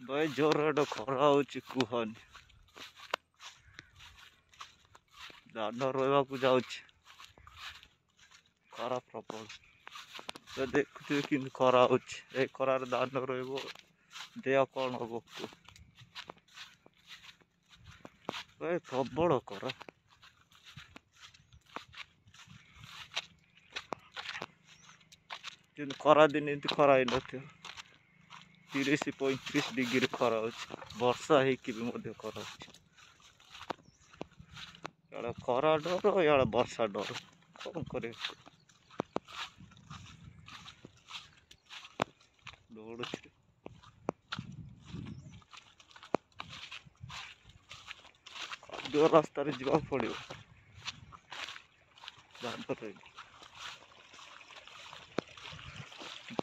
भाई जोर खरा हो कुहनी धान रोवा जाऊँ खरा प्रबल देखुए कि खरा हो खरार धान रोब देह कौन हम भाई प्रबल खरा खरा दिन एमती खरा ही न 30-35 डिग्री खरा वर्षा होकर खरा इे खरा डर इे वर्षा डर कौन कर रास्ता जावा पड़ो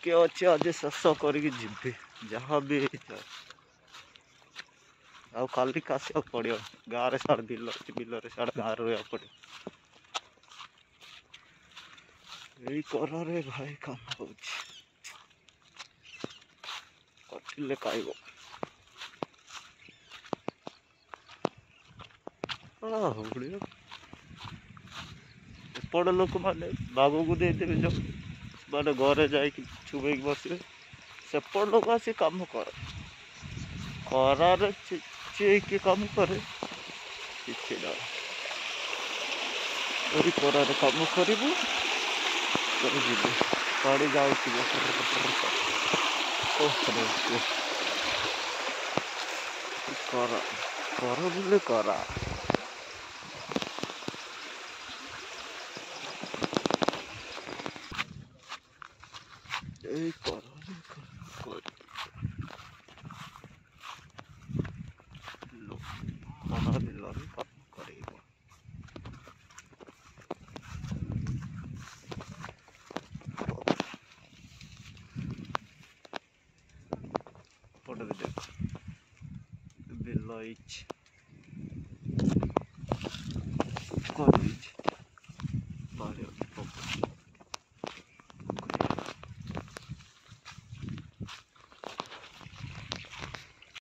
टे अच्छे आज शेष करी जहाँ भी आ काली काशिया पड़ो गाँव साढ़े बिल बिल साढ़े गाँव रहा पड़ो यही कर भाई काम हो कटिले खाइब एपट लोक मैंने बाग को देदेवे जो मैंने घरे जा छुबे बस सेपट लोक आसी कम कर खरार चे कम करे कि खरार कम करू गाड़ी जाऊ कर बोले करा बिल